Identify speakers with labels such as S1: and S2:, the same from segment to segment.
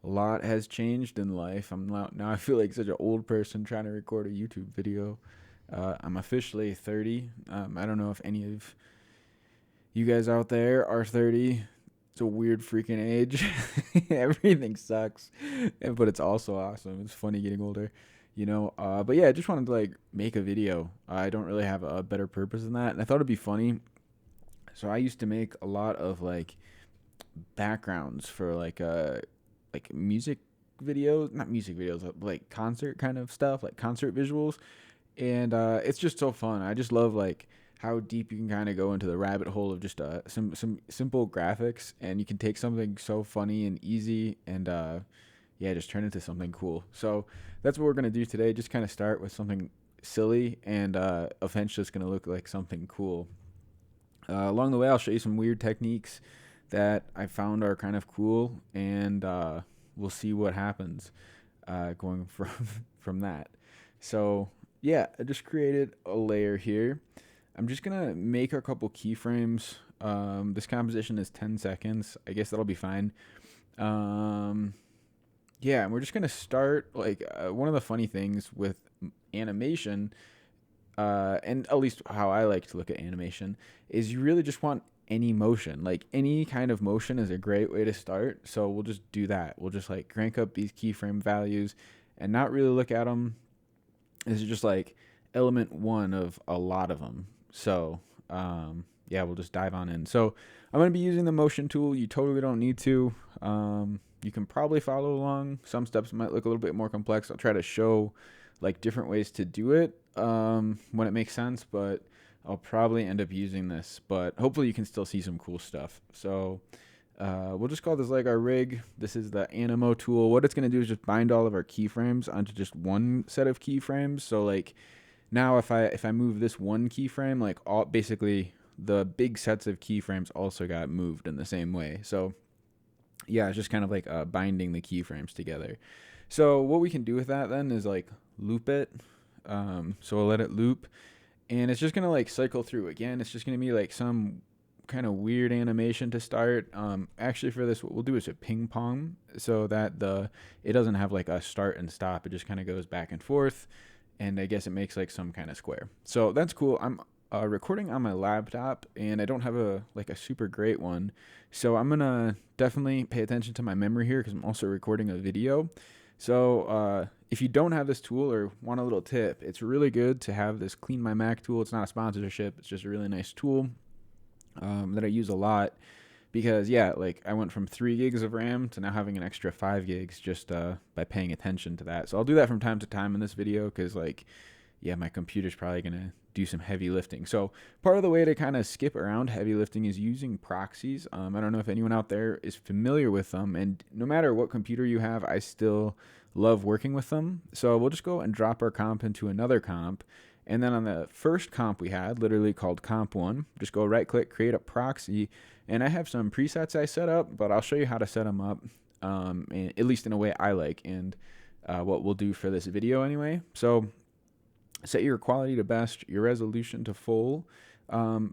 S1: a lot has changed in life. Now I feel like such an old person trying to record a YouTube video. I'm officially 30. I don't know if any of you guys out there are 30. It's a weird freaking age. Everything sucks, but it's also awesome. It's funny getting older, you know. But yeah, I just wanted to like make a video. I don't really have a better purpose than that, and I thought it'd be funny. So I used to make a lot of like backgrounds for like music videos, not music videos, but like concert kind of stuff, like concert visuals, and it's just so fun. I just love like how deep you can kind of go into the rabbit hole of just some simple graphics, and you can take something so funny and easy and yeah, just turn it into something cool. So that's what we're gonna do today. Just kind of start with something silly, and eventually it's gonna look like something cool. Along the way, I'll show you some weird techniques that I found are kind of cool, and we'll see what happens going from from that. So yeah, I just created a layer here. I'm just gonna make a couple keyframes. This composition is 10 seconds. I guess that'll be fine. Um, yeah, and we're just gonna start like one of the funny things with animation, and at least how I like to look at animation is you really just want any motion. Like any kind of motion is a great way to start. So we'll just do that. We'll just like crank up these keyframe values and not really look at them. This is just like element one of a lot of them. So yeah, we'll just dive on in. So I'm going to be using the motion tool. You totally don't need to. You can probably follow along. Some steps might look a little bit more complex. I'll try to show like different ways to do it when it makes sense, but I'll probably end up using this. But hopefully you can still see some cool stuff. So we'll just call this like our rig. This is the Animo tool. What it's going to do is just bind all of our keyframes onto just one set of keyframes. So like now if I move this one keyframe, like all basically the big sets of keyframes also got moved in the same way. So yeah, it's just kind of like binding the keyframes together. So what we can do with that then is like loop it. So we'll let it loop, and it's just gonna like cycle through again. It's just gonna be like some kind of weird animation to start. Actually for this, what we'll do is a ping pong, so that it doesn't have like a start and stop. It just kind of goes back and forth, and I guess it makes like some kind of square. So that's cool. I'm recording on my laptop, and I don't have a super great one, so I'm gonna definitely pay attention to my memory here because I'm also recording a video. So if you don't have this tool or want a little tip, it's really good to have this Clean My Mac tool. It's not a sponsorship. It's just a really nice tool that I use a lot because, yeah, like I went from 3 gigs of RAM to now having an extra 5 gigs just by paying attention to that. So I'll do that from time to time in this video because, like, yeah, my computer's probably going to do some heavy lifting. So part of the way to kind of skip around heavy lifting is using proxies. I don't know if anyone out there is familiar with them, and no matter what computer you have, I still love working with them. So we'll just go and drop our comp into another comp. And then on the first comp we had, literally called comp1, just go right click, create a proxy. And I have some presets I set up, but I'll show you how to set them up, at least in a way I like, and what we'll do for this video anyway. So set your quality to best, your resolution to full.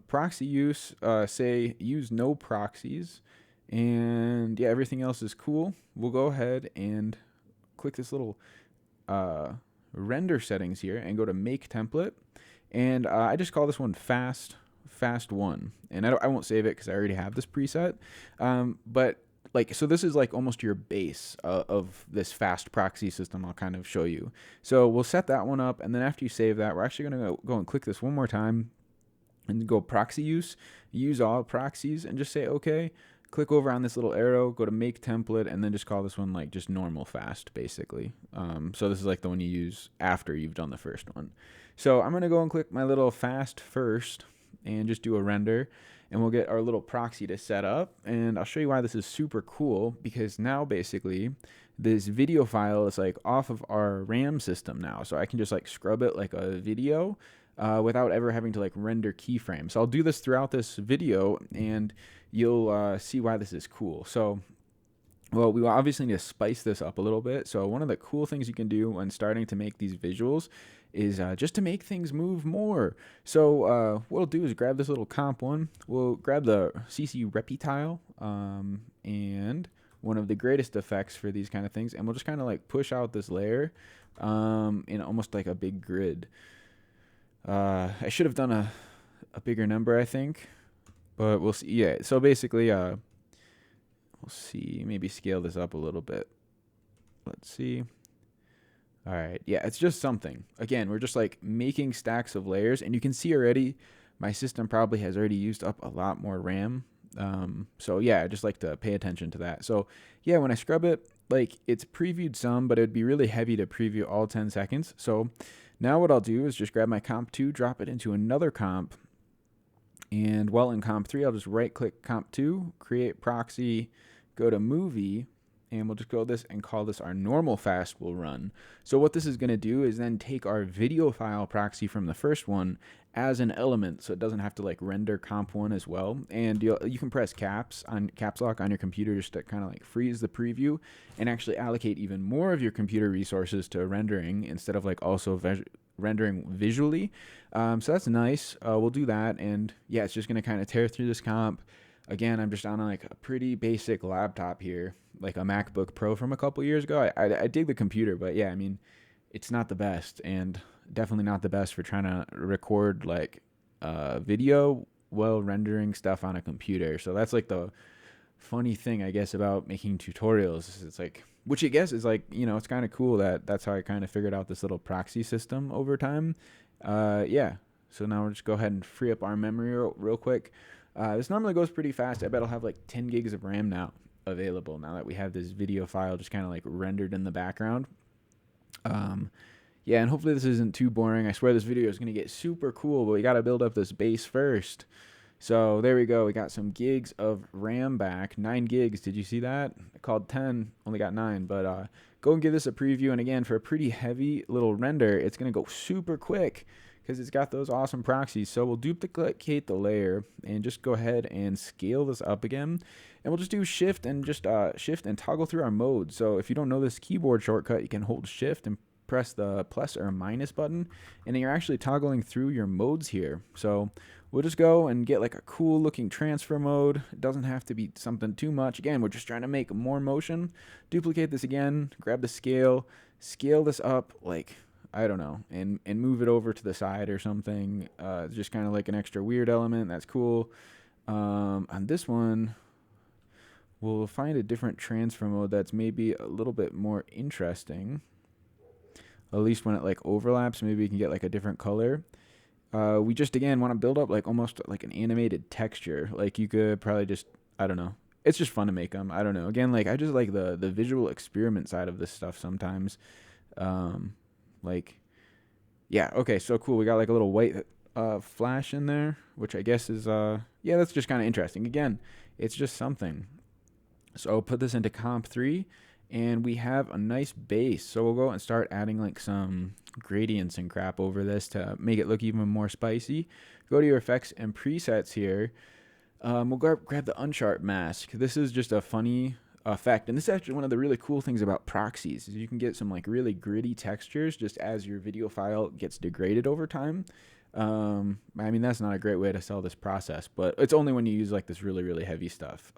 S1: Proxy use, say use no proxies. And yeah, everything else is cool. We'll go ahead and click this little render settings here and go to make template. And I just call this one fast one. And I won't save it because I already have this preset. But like, so this is like almost your base of this fast proxy system I'll kind of show you. So we'll set that one up, and then after you save that, we're actually going to go and click this one more time and go proxy use all proxies, and just say okay. Click over on this little arrow, go to make template, and then just call this one like just normal fast, basically. So this is like the one you use after you've done the first one. So I'm going to go and click my little fast first and just do a render, and we'll get our little proxy to set up. And I'll show you why this is super cool, because now basically this video file is like off of our RAM system now. So I can just like scrub it like a video without ever having to like render keyframes. So I'll do this throughout this video, and you'll see why this is cool. So, well, we will obviously need to spice this up a little bit. So one of the cool things you can do when starting to make these visuals is just to make things move more. So what we'll do is grab this little comp one. We'll grab the CC RepeTile, and one of the greatest effects for these kind of things. And we'll just kind of like push out this layer in almost like a big grid. I should have done a bigger number, I think, but we'll see. Yeah, so basically, we'll see, maybe scale this up a little bit. Let's see. All right, yeah, it's just something. Again, we're just like making stacks of layers, and you can see already my system probably has already used up a lot more RAM. So yeah, I just like to pay attention to that. So yeah, when I scrub it, like it's previewed some, but it'd be really heavy to preview all 10 seconds. So now what I'll do is just grab my comp 2, drop it into another comp, and while in comp 3, I'll just right click comp 2, create proxy, go to movie, and we'll just go this and call this our normal fast will run. So what this is going to do is then take our video file proxy from the first one as an element, so it doesn't have to like render comp 1 as well. And you can press caps lock on your computer just to kind of like freeze the preview and actually allocate even more of your computer resources to rendering instead of like also rendering visually. So that's nice. We'll do that, and yeah, it's just going to kind of tear through this comp. Again, I'm just on like a pretty basic laptop here, like a MacBook Pro from a couple years ago. I dig the computer, but yeah, I mean, it's not the best, and definitely not the best for trying to record like video while rendering stuff on a computer. So that's like the funny thing, I guess, about making tutorials. It's like, which I guess is like, you know, it's kind of cool that that's how I kind of figured out this little proxy system over time. Yeah. So now we'll just go ahead and free up our memory real quick. This normally goes pretty fast. I bet I'll have like 10 gigs of RAM now available now that we have this video file just kind of like rendered in the background. Yeah, and hopefully this isn't too boring. I swear this video is going to get super cool, but we got to build up this base first. So there we go. We got some gigs of RAM back. 9 gigs. Did you see that? I called 10, only got 9. But go and give this a preview. And again, for a pretty heavy little render, it's going to go super quick because it's got those awesome proxies. So we'll duplicate the layer and just go ahead and scale this up again. And we'll just do shift and just shift and toggle through our modes. So if you don't know this keyboard shortcut, you can hold shift and press the plus or minus button, and then you're actually toggling through your modes here. So we'll just go and get like a cool looking transfer mode. It doesn't have to be something too much. Again, we're just trying to make more motion. Duplicate this again, grab the scale this up like, I don't know, and move it over to the side or something. Just kind of like an extra weird element. That's cool. On this one, we'll find a different transfer mode that's maybe a little bit more interesting. At least when it like overlaps, maybe we can get like a different color. We just, again, want to build up like almost like an animated texture. Like you could probably just, I don't know. It's just fun to make them. I don't know. Again, like I just like the visual experiment side of this stuff sometimes. Like, yeah, okay, so cool. We got like a little white flash in there, which I guess is, yeah, that's just kind of interesting. Again, it's just something. So I'll put this into comp 3. And we have a nice base. So we'll go and start adding like some gradients and crap over this to make it look even more spicy. Go to your effects and presets here. We'll grab the Unsharp Mask. This is just a funny effect. And this is actually one of the really cool things about proxies is you can get some like really gritty textures just as your video file gets degraded over time. I mean, that's not a great way to sell this process, but it's only when you use like this really, really heavy stuff.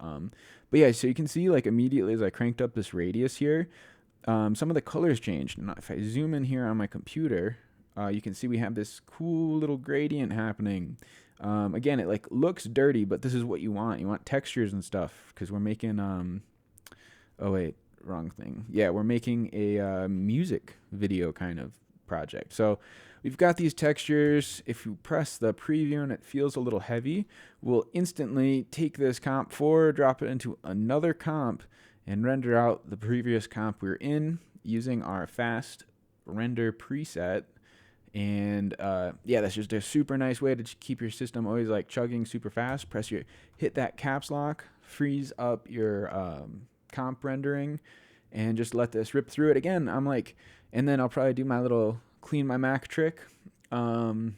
S1: But yeah, so you can see like immediately as I cranked up this radius here, some of the colors changed. Now, if I zoom in here on my computer, you can see we have this cool little gradient happening. Again, it like looks dirty, but this is what you want. You want textures and stuff because we're making, oh wait, wrong thing. Yeah, we're making a music video kind of project. So we've got these textures. If you press the preview and it feels a little heavy, we'll instantly take this comp 4, drop it into another comp, and render out the previous comp we're in using our fast render preset. And yeah, that's just a super nice way to keep your system always like chugging super fast. Hit that caps lock, freeze up your comp rendering, and just let this rip through it again. I'm like, and then I'll probably do my little clean my Mac trick. And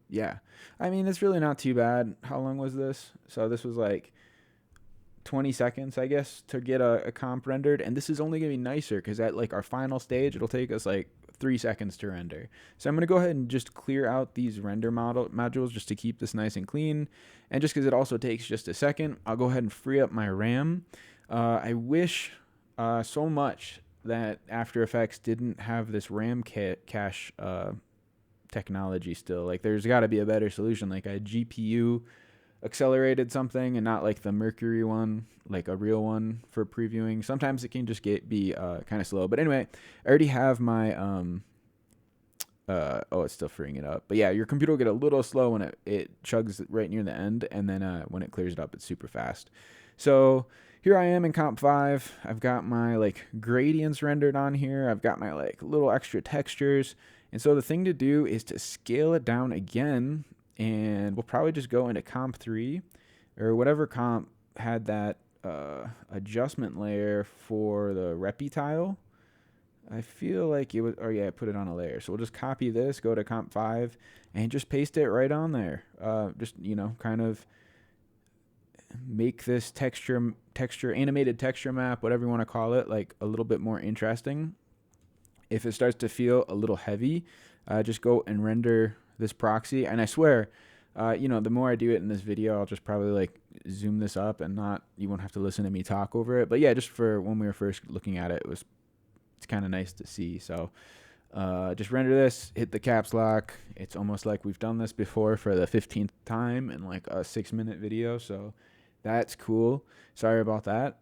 S1: yeah, I mean, it's really not too bad. How long was this? So this was like 20 seconds, I guess, to get a comp rendered. And this is only going to be nicer because at like our final stage, it'll take us like 3 seconds to render. So I'm going to go ahead and just clear out these render modules just to keep this nice and clean. And just because it also takes just a second, I'll go ahead and free up my RAM. I wish so much that After Effects didn't have this RAM cache technology still. Like, there's got to be a better solution, like a GPU accelerated something and not like the Mercury one, like a real one for previewing. Sometimes it can just be kind of slow. But anyway, I already have my it's still freeing it up. But yeah, your computer will get a little slow when it chugs right near the end, and then when it clears it up, it's super fast. So here I am in Comp 5. I've got my like gradients rendered on here. I've got my like little extra textures. And so the thing to do is to scale it down again, and we'll probably just go into Comp 3 or whatever comp had that adjustment layer for the RepeTile. I feel like it was, oh yeah, I put it on a layer. So we'll just copy this, go to Comp 5, and just paste it right on there. Just, kind of make this animated texture map, whatever you want to call it, like a little bit more interesting. If it starts to feel a little heavy, just go and render this proxy. And I swear, the more I do it in this video, I'll just probably like zoom this up and you won't have to listen to me talk over it. But yeah, just for when we were first looking at it, it's kind of nice to see. So just render this, hit the caps lock. It's almost like we've done this before for the 15th time in like a 6-minute video. So that's cool. Sorry about that.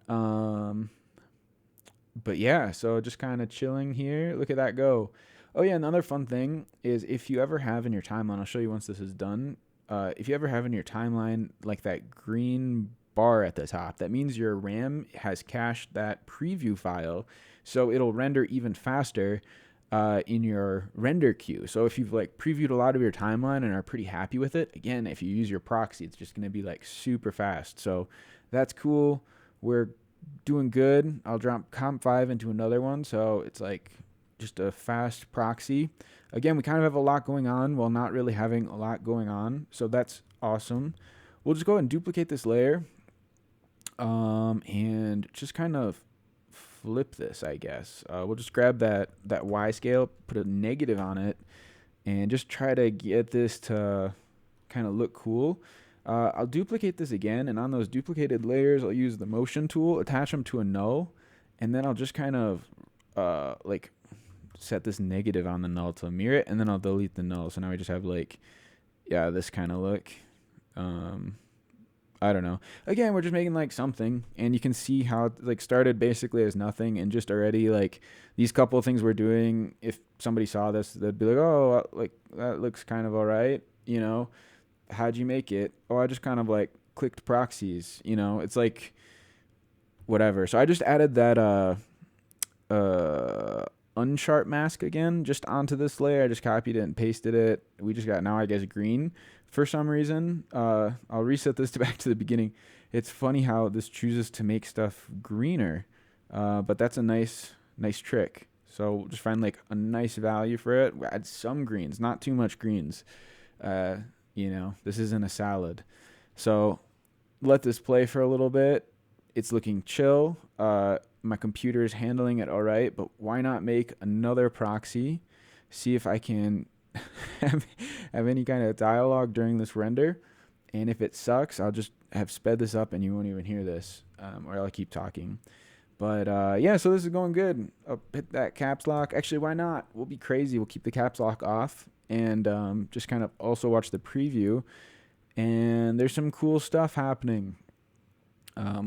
S1: But yeah, so just kind of chilling here. Look at that go. Oh yeah, another fun thing is if you ever have in your timeline, I'll show you once this is done. If you ever have in your timeline like that green bar at the top, that means your RAM has cached that preview file, so it'll render even faster in your render queue. So if you've like previewed a lot of your timeline and are pretty happy with it, again, if you use your proxy, it's just going to be like super fast. So that's cool. We're doing good. I'll drop Comp 5 into another one, so it's like just a fast proxy. Again, we kind of have a lot going on while not really having a lot going on, so that's awesome. We'll just go ahead and duplicate this layer and just kind of flip this, I guess. We'll just grab that Y scale, put a negative on it, and just try to get this to kind of look cool. I'll duplicate this again, and on those duplicated layers, I'll use the motion tool, attach them to a null, and then I'll just kind of like set this negative on the null to mirror it, and then I'll delete the null. So now we just have like, yeah, this kind of look. I don't know. Again, we're just making like something, and you can see how it like started basically as nothing, and just already like these couple of things we're doing, if somebody saw this, they'd be like, oh, like that looks kind of all right, how'd you make it? Oh, I just kind of like clicked proxies, it's like whatever. So I just added that Unsharp Mask again just onto this layer. I just copied it and pasted it. We just got now, I guess, green for some reason. I'll reset this back to the beginning. It's funny how this chooses to make stuff greener, but that's a nice trick. So we'll just find like a nice value for it. We'll add some greens, not too much greens. This isn't a salad. So let this play for a little bit. It's looking chill. My computer is handling it all right, but why not make another proxy? See if I can have any kind of dialogue during this render. And if it sucks, I'll just have sped this up and you won't even hear this, or I'll keep talking. But yeah, so this is going good. I'll hit that caps lock. Actually, why not? We'll be crazy. We'll keep the caps lock off and just kind of also watch the preview. And there's some cool stuff happening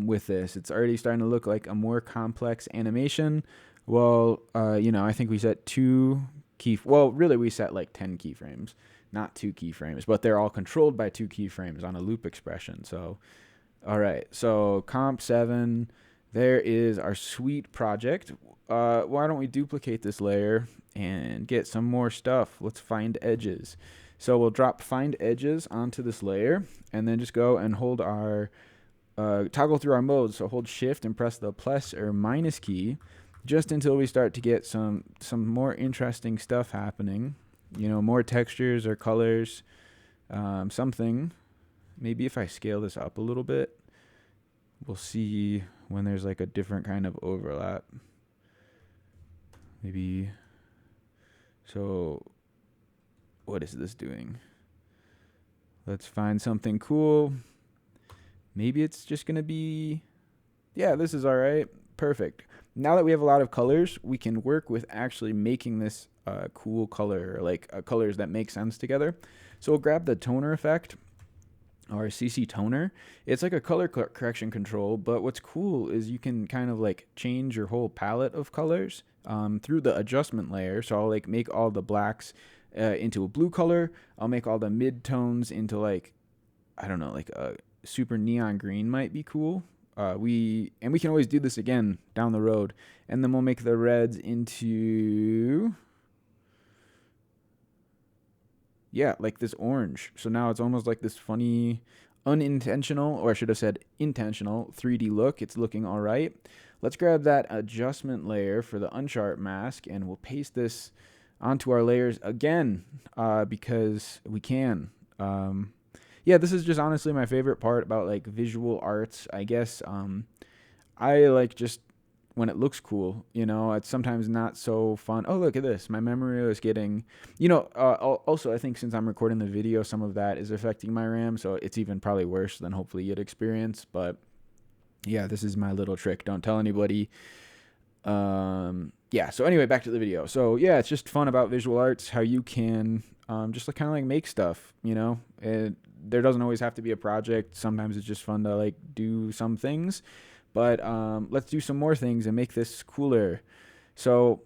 S1: with this. It's already starting to look like a more complex animation. Well, I think we set really we set like 10 keyframes, not 2 keyframes, but they're all controlled by 2 keyframes on a loop expression. So, all right. So Comp 7, there is our sweet project. Why don't we duplicate this layer and get some more stuff? Let's find edges. So we'll drop find edges onto this layer and then just go and hold our toggle through our modes. So hold shift and press the plus or minus key just until we start to get some more interesting stuff happening. More textures or colors, something. Maybe if I scale this up a little bit, we'll see when there's like a different kind of overlap. Maybe, so what is this doing? Let's find something cool. Maybe it's just going to be, yeah, this is all right. Perfect. Now that we have a lot of colors, we can work with actually making this cool color, like colors that make sense together. So we'll grab the toner effect, or CC toner. It's like a color correction control, but what's cool is you can kind of like change your whole palette of colors through the adjustment layer. So I'll like make all the blacks into a blue color. I'll make all the mid tones into like, I don't know, like a super neon green might be cool. We can always do this again down the road, and then we'll make the reds into, yeah, like this orange. So now it's almost like this funny unintentional, or I should have said intentional 3D look. It's looking all right. Let's grab that adjustment layer for the Unsharp Mask, and we'll paste this onto our layers again because we can. Yeah, this is just honestly my favorite part about like visual arts, I guess. I like just when it looks cool, you know. It's sometimes not so fun. Oh, look at this. My memory is getting, you know, also I think since I'm recording the video, some of that is affecting my RAM, so it's even probably worse than hopefully you'd experience. But yeah, this is my little trick. Don't tell anybody. Yeah, so anyway, back to the video. So yeah, it's just fun about visual arts, how you can just like kind of like make stuff, you know. There doesn't always have to be a project. Sometimes it's just fun to like do some things. But let's do some more things and make this cooler. So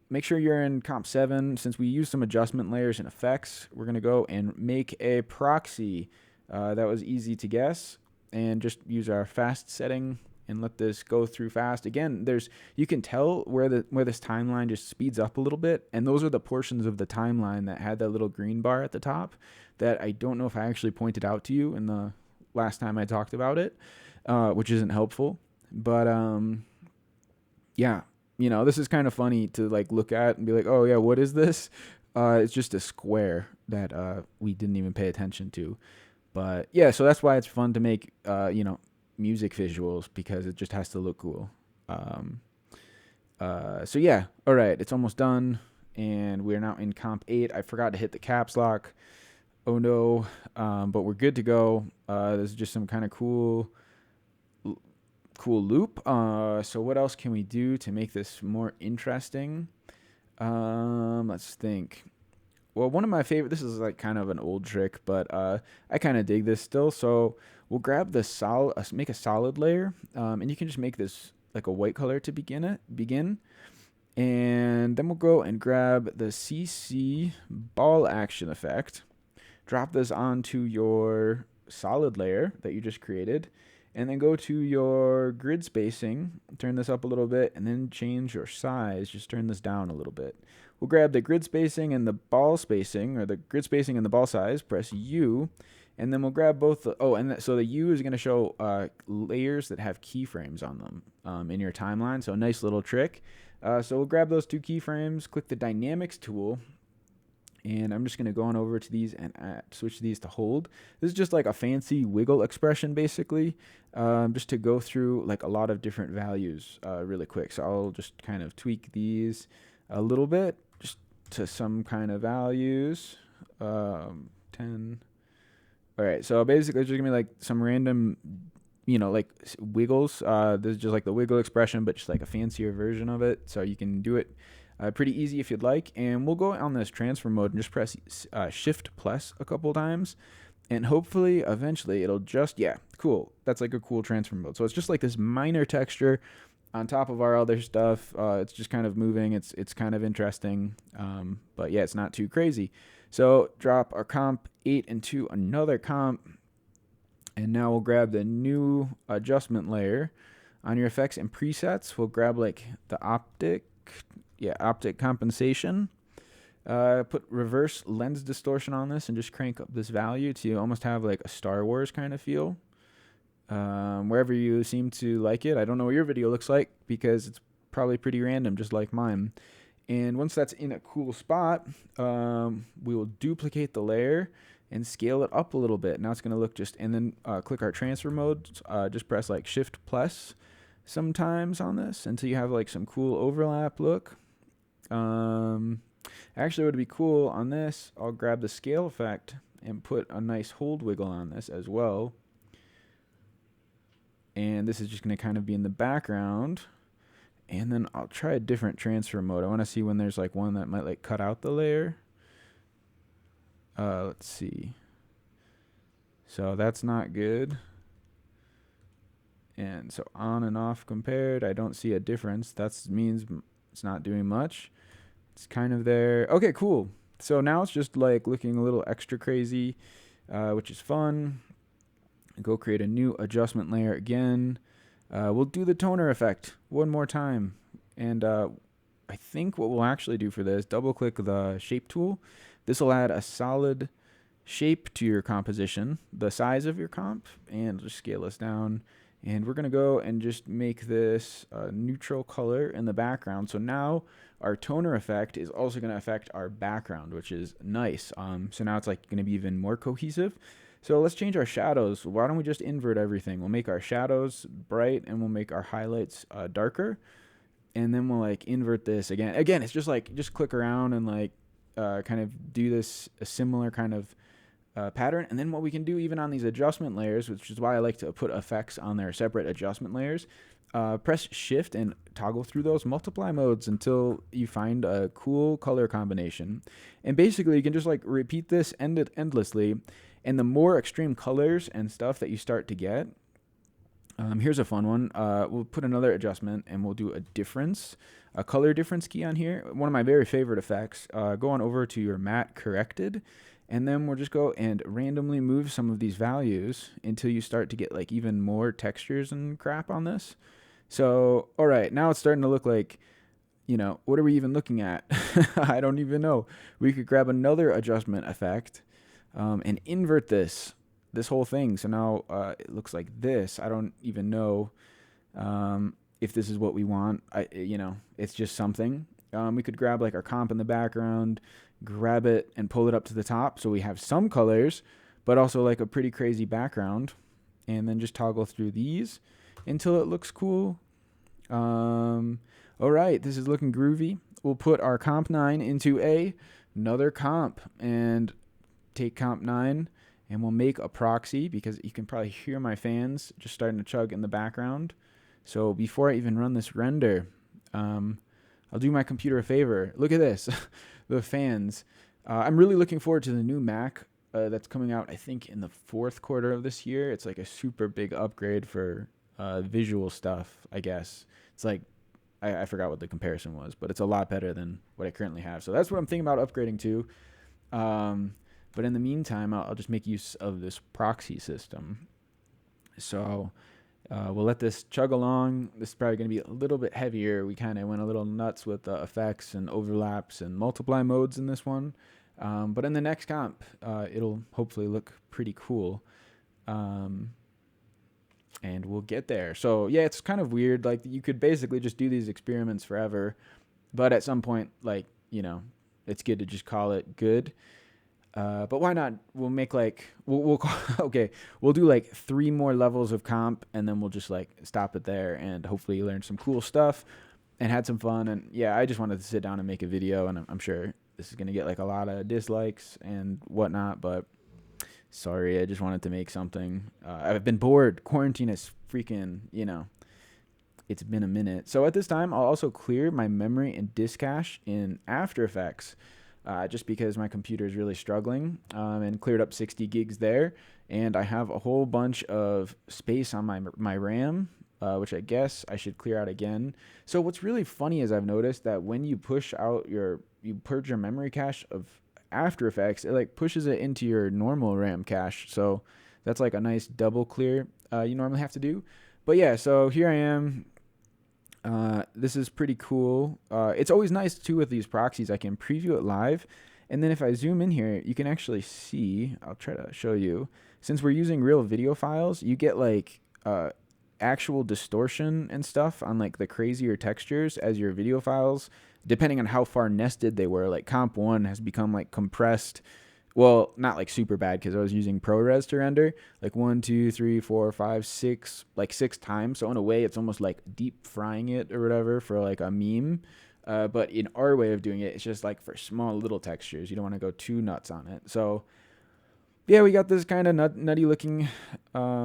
S1: make sure you're in Comp 7. Since we use some adjustment layers and effects, we're going to go and make a proxy. That was easy to guess. And just use our fast setting and let this go through fast. Again, you can tell where this timeline just speeds up a little bit. And those are the portions of the timeline that had that little green bar at the top that I don't know if I actually pointed out to you in the last time I talked about it, which isn't helpful. But yeah, you know, this is kind of funny to like look at and be like, oh yeah, what is this? It's just a square that we didn't even pay attention to. But yeah, so that's why it's fun to make you know, music visuals, because it just has to look cool. So yeah, all right, it's almost done, and we're now in Comp 8. I forgot to hit the caps lock. Oh no, but we're good to go. This is just some kind of cool loop. So what else can we do to make this more interesting? Let's think. Well, one of my favorite, this is like kind of an old trick, but I kind of dig this still. So we'll grab the make a solid layer, and you can just make this like a white color to begin. And then we'll go and grab the CC ball action effect, drop this onto your solid layer that you just created, and then go to your grid spacing, turn this up a little bit, and then change your size. Just turn this down a little bit. We'll grab the grid spacing and the ball spacing, or the grid spacing and the ball size, press U, and then we'll grab both. So the U is going to show layers that have keyframes on them in your timeline. So a nice little trick. So we'll grab those two keyframes, click the dynamics tool, and I'm just going to go on over to these and switch these to hold. This is just like a fancy wiggle expression, basically, just to go through like a lot of different values really quick. So I'll just kind of tweak these a little bit just to some kind of values. 10. All right, so basically it's just going to be like some random, you know, like wiggles. This is just like the wiggle expression, but just like a fancier version of it. So you can do it pretty easy if you'd like. And we'll go on this transfer mode and just press Shift plus a couple times. And hopefully, eventually, it'll just, yeah, cool. That's like a cool transfer mode. So it's just like this minor texture on top of our other stuff. It's just kind of moving. It's kind of interesting. But yeah, it's not too crazy. So drop our comp 8 into another comp. And now we'll grab the new adjustment layer. On your effects and presets, we'll grab like the optic compensation. Put reverse lens distortion on this and just crank up this value to almost have like a Star Wars kind of feel. Wherever you seem to like it. I don't know what your video looks like because it's probably pretty random, just like mine. And once that's in a cool spot, we will duplicate the layer and scale it up a little bit. Now it's going to look just, and then click our transfer mode. Just press like Shift plus sometimes on this until you have like some cool overlap look. Actually, what would be cool on this, I'll grab the scale effect and put a nice hold wiggle on this as well. And this is just going to kind of be in the background. And then I'll try a different transfer mode. I want to see when there's like one that might like cut out the layer. Let's see. So that's not good. And so on and off compared, I don't see a difference. That means it's not doing much. It's kind of there. Okay, cool. So now it's just like looking a little extra crazy, which is fun. Go create a new adjustment layer again. We'll do the toner effect one more time. And I think what we'll actually do for this, double click the shape tool. This will add a solid shape to your composition, the size of your comp, and just scale this down. And we're going to go and just make this a neutral color in the background. So now our toner effect is also going to affect our background, which is nice. So now it's like going to be even more cohesive. So let's change our shadows. Why don't we just invert everything? We'll make our shadows bright and we'll make our highlights darker. And then we'll like invert this again. Again, it's just like, just click around and like kind of do this a similar kind of pattern. And then what we can do even on these adjustment layers, which is why I like to put effects on their separate adjustment layers, press shift and toggle through those multiply modes until you find a cool color combination. And basically you can just like repeat this endlessly. And the more extreme colors and stuff that you start to get, here's a fun one. We'll put another adjustment and we'll do a difference, a color difference key on here. One of my very favorite effects. Go on over to your matte corrected, and then we'll just go and randomly move some of these values until you start to get like even more textures and crap on this. So, all right, now it's starting to look like, you know, what are we even looking at? I don't even know. We could grab another adjustment effect and invert this whole thing. So now it looks like this. I don't even know if this is what we want. You know, it's just something. We could grab like our comp in the background, grab it and pull it up to the top so we have some colors, but also like a pretty crazy background. And then just toggle through these until it looks cool. All right, this is looking groovy. We'll put our comp 9 into another comp and take comp 9 and we'll make a proxy, because you can probably hear my fans just starting to chug in the background. So before I even run this render, I'll do my computer a favor. Look at this, the fans. I'm really looking forward to the new Mac that's coming out, I think, in the 4th quarter of this year. It's like a super big upgrade for visual stuff, I guess. It's like, I forgot what the comparison was, but it's a lot better than what I currently have. So that's what I'm thinking about upgrading to. But in the meantime, I'll just make use of this proxy system. So we'll let this chug along. This is probably going to be a little bit heavier. We kind of went a little nuts with the effects and overlaps and multiply modes in this one. But in the next comp, it'll hopefully look pretty cool. And we'll get there. So yeah, it's kind of weird. Like, you could basically just do these experiments forever. But at some point, like, you know, it's good to just call it good. But why not? We'll make like, okay, we'll do like 3 more levels of comp, and then we'll just like stop it there, and hopefully learn some cool stuff and had some fun. And yeah, I just wanted to sit down and make a video, and I'm sure this is going to get like a lot of dislikes and whatnot, but sorry, I just wanted to make something. I've been bored. Quarantine is freaking, you know, it's been a minute. So at this time, I'll also clear my memory and disk cache in After Effects. Just because my computer is really struggling, and cleared up 60 gigs there. And I have a whole bunch of space on my RAM, which I guess I should clear out again. So what's really funny is I've noticed that when you purge your memory cache of After Effects, it like pushes it into your normal RAM cache. So that's like a nice double clear you normally have to do. But yeah, so here I am. This is pretty cool. It's always nice too with these proxies. I can preview it live, and then if I zoom in here, you can actually see, I'll try to show you, since we're using real video files, you get like actual distortion and stuff on like the crazier textures as your video files, depending on how far nested they were. Like comp 1 has become like compressed. well, not like super bad because I was using ProRes to render like 1, 2, 3, 4, 5, 6, like 6 times. So in a way, it's almost like deep frying it or whatever for like a meme. But in our way of doing it, it's just like for small little textures. You don't want to go too nuts on it. So yeah, we got this kind of nutty looking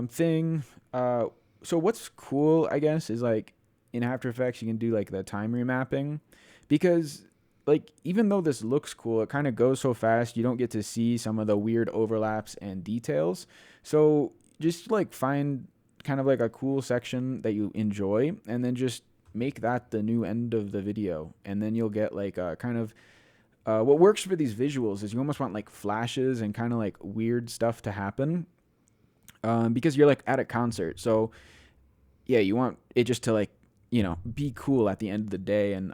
S1: thing. So what's cool, I guess, is like in After Effects you can do like the time remapping, because like even though this looks cool, it kind of goes so fast you don't get to see some of the weird overlaps and details. So just like find kind of like a cool section that you enjoy and then just make that the new end of the video, and then you'll get like a kind of what works for these visuals is you almost want like flashes and kind of like weird stuff to happen, because you're like at a concert. So yeah, you want it just to like, be cool at the end of the day, and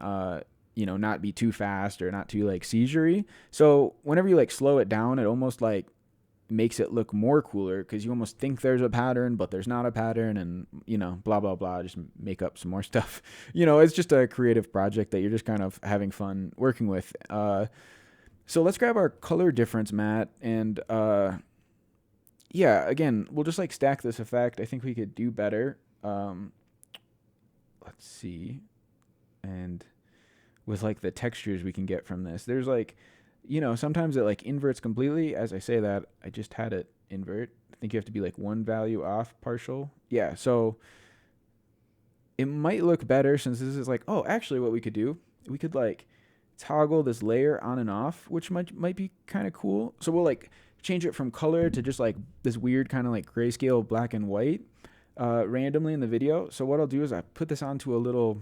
S1: not be too fast or not too like seizure-y. So whenever you like slow it down, it almost like makes it look more cooler because you almost think there's a pattern, but there's not a pattern, and blah blah blah, just make up some more stuff. It's just a creative project that you're just kind of having fun working with. So let's grab our color difference mat, and yeah, again, we'll just like stack this effect. I think we could do better. Let's see. And with like the textures we can get from this, there's like, sometimes it like inverts completely. As I say that, I just had it invert. I think you have to be like one value off partial. Yeah, so it might look better since this is like, oh, actually what we could do, we could like toggle this layer on and off, which might be kind of cool. So we'll like change it from color to just like this weird kind of like grayscale black and white randomly in the video. So what I'll do is I put this onto a little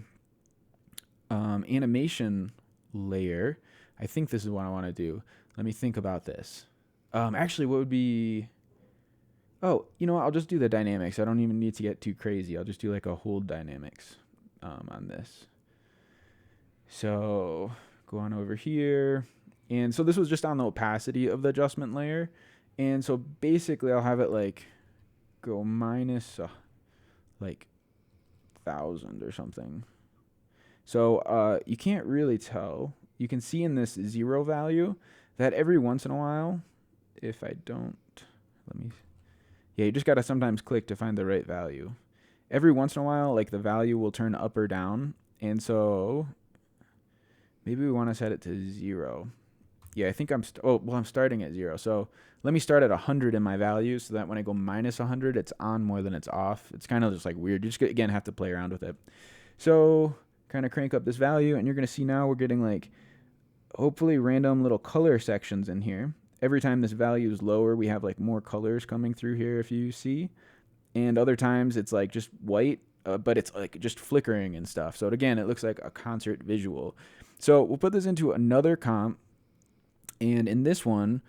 S1: animation layer. I think this is what I want to do. Let me think about this. Actually, what would be... Oh, you know what? I'll just do the dynamics. I don't even need to get too crazy. I'll just do like a hold dynamics on this. So go on over here. And so this was just on the opacity of the adjustment layer. And so basically I'll have it like go minus like 1,000 or something. So you can't really tell. You can see in this 0 value that every once in a while, if I don't, yeah, you just got to sometimes click to find the right value. Every once in a while, like the value will turn up or down. And so maybe we want to set it to 0. Yeah, I think I'm starting at 0. So let me start at 100 in my value so that when I go minus 100, it's on more than it's off. It's kind of just like weird. You just, again, have to play around with it. So kind of crank up this value, and you're going to see now we're getting like hopefully random little color sections in here. Every time this value is lower, we have like more colors coming through here, if you see. And other times it's like just white, but it's like just flickering and stuff. So again, it looks like a concert visual. So we'll put this into another comp. And in this one,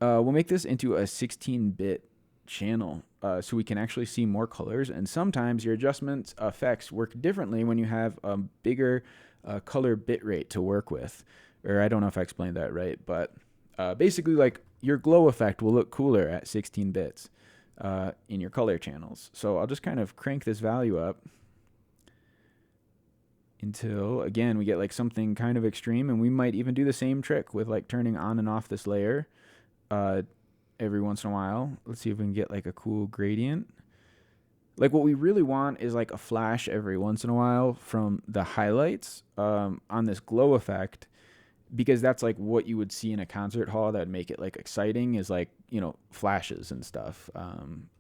S1: we'll make this into a 16-bit channel so we can actually see more colors. And sometimes your adjustment effects work differently when you have a bigger color bit rate to work with. Or I don't know if I explained that right, but basically like your glow effect will look cooler at 16 bits in your color channels. So I'll just kind of crank this value up until, again, we get like something kind of extreme, and we might even do the same trick with like turning on and off this layer every once in a while. Let's see if we can get like a cool gradient. Like what we really want is like a flash every once in a while from the highlights on this glow effect, because that's like what you would see in a concert hall that would make it like exciting, is like, flashes and stuff.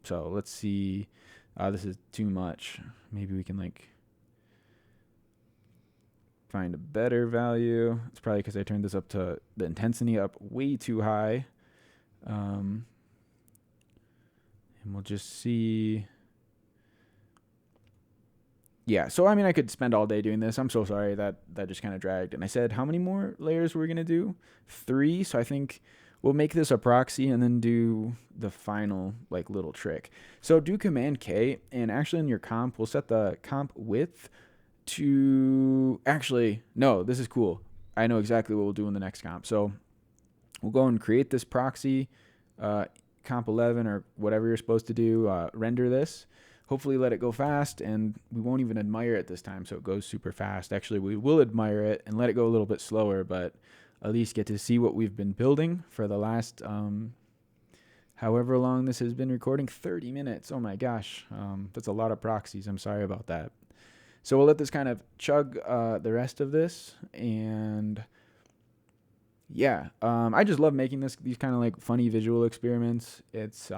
S1: So let's see. This is too much. Maybe we can like find a better value. It's probably because I turned this up to the intensity up way too high. And we'll just see. Yeah, so I mean, I could spend all day doing this. I'm so sorry that just kind of dragged. And I said, how many more layers were we going to do? 3. So I think we'll make this a proxy and then do the final like little trick. So do Command K, and actually in your comp, we'll set the comp width to, actually, no, this is cool. I know exactly what we'll do in the next comp. So we'll go and create this proxy, comp 11 or whatever you're supposed to do, render this. Hopefully let it go fast, and we won't even admire it this time, so it goes super fast. Actually, we will admire it and let it go a little bit slower, but at least get to see what we've been building for the last however long this has been recording. 30 minutes. Oh my gosh. That's a lot of proxies. I'm sorry about that. So we'll let this kind of chug the rest of this. And yeah, I just love making these kind of like funny visual experiments. It's,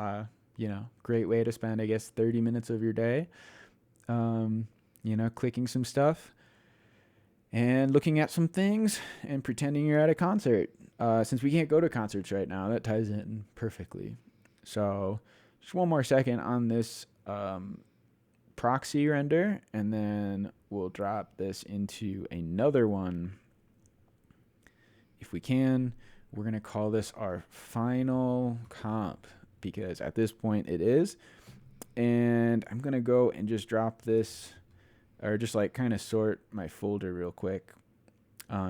S1: great way to spend, I guess, 30 minutes of your day, clicking some stuff and looking at some things and pretending you're at a concert. Since we can't go to concerts right now, that ties in perfectly. So just one more second on this proxy render, and then we'll drop this into another one. If we can, we're going to call this our final comp, because at this point it is. And I'm going to go and just drop this, or just like kind of sort my folder real quick.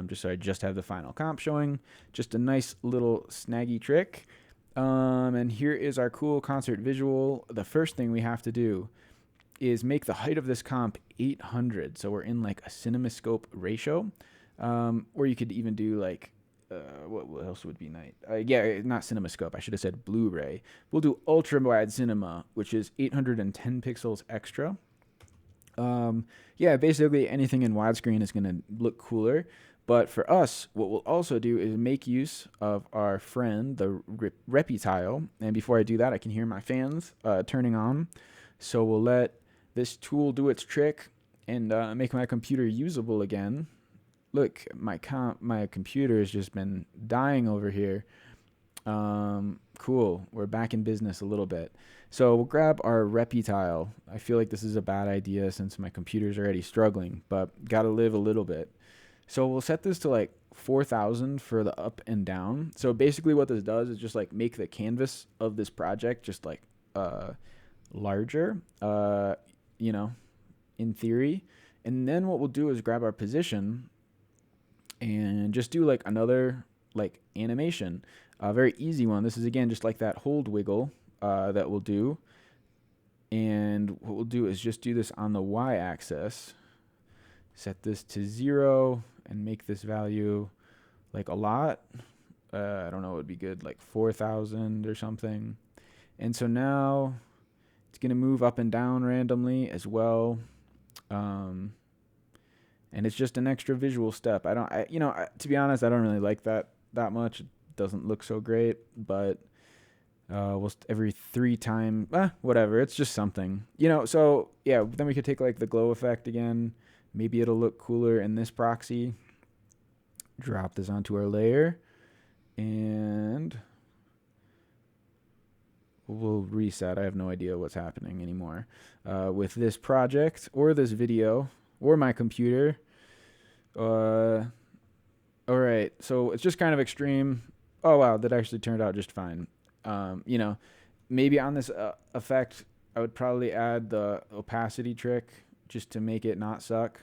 S1: Just so I just have the final comp showing. Just a nice little snaggy trick. And here is our cool concert visual. The first thing we have to do is make the height of this comp 800. So we're in like a cinemascope ratio. Or you could even do like, what else would be nice? Not CinemaScope. I should have said Blu-ray. We'll do ultra wide cinema, which is 810 pixels extra. Basically anything in widescreen is going to look cooler. But for us, what we'll also do is make use of our friend, the RepeTile. And before I do that, I can hear my fans turning on. So we'll let this tool do its trick and make my computer usable again. Look, my computer has just been dying over here. Cool. We're back in business a little bit. So we'll grab our RepeTile. I feel like this is a bad idea since my computer's already struggling, but gotta live a little bit. So we'll set this to like 4,000 for the up and down. So basically what this does is just like make the canvas of this project just like larger, in theory. And then what we'll do is grab our position and just do like another like animation, a very easy one. This is again just like that hold wiggle that we'll do. And what we'll do is just do this on the y-axis, set this to 0 and make this value like a lot. I don't know what would be good, like 4,000 or something. And so now it's going to move up and down randomly as well. And it's just an extra visual step. To be honest, I don't really like that much. It doesn't look so great, but every 3 times, whatever. It's just something, so yeah, then we could take like the glow effect again. Maybe it'll look cooler in this proxy. Drop this onto our layer and we'll reset. I have no idea what's happening anymore with this project or this video or my computer. All right, so it's just kind of extreme. Oh wow, that actually turned out just fine. Maybe on this effect, I would probably add the opacity trick just to make it not suck.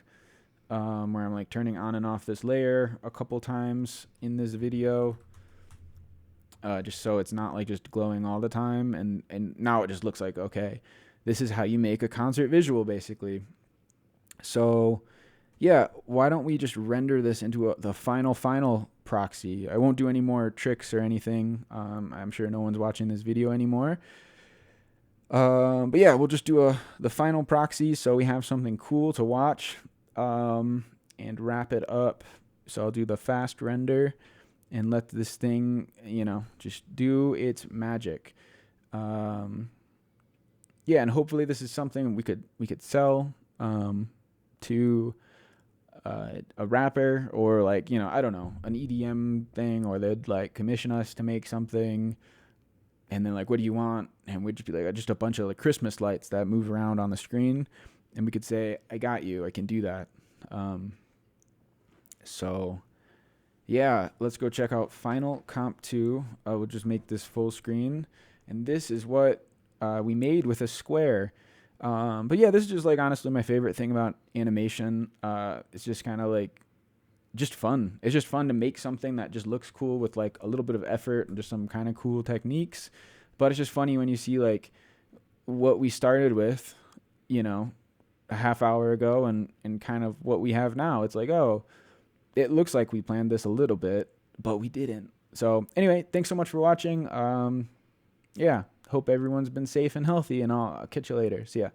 S1: Where I'm like turning on and off this layer a couple times in this video, just so it's not like just glowing all the time. And now it just looks like, okay, this is how you make a concert visual basically. So yeah, why don't we just render this into the final proxy? I won't do any more tricks or anything. I'm sure no one's watching this video anymore. But yeah, we'll just do the final proxy so we have something cool to watch and wrap it up. So I'll do the fast render and let this thing, just do its magic. And hopefully this is something we could sell to a rapper or like, I don't know, an EDM thing, or they'd like commission us to make something. And then like, what do you want? And we'd just be like, just a bunch of like Christmas lights that move around on the screen. And we could say, I got you. I can do that. So yeah, let's go check out Final Comp 2. We'll just make this full screen. And this is what we made with a square. But yeah, this is just like honestly my favorite thing about animation. It's just kind of like just fun. It's just fun to make something that just looks cool with like a little bit of effort and just some kind of cool techniques. But it's just funny when you see like what we started with, a half hour ago and kind of what we have now. It's like, oh, it looks like we planned this a little bit, but we didn't. So anyway, thanks so much for watching. Yeah, hope everyone's been safe and healthy, and I'll catch you later. See ya.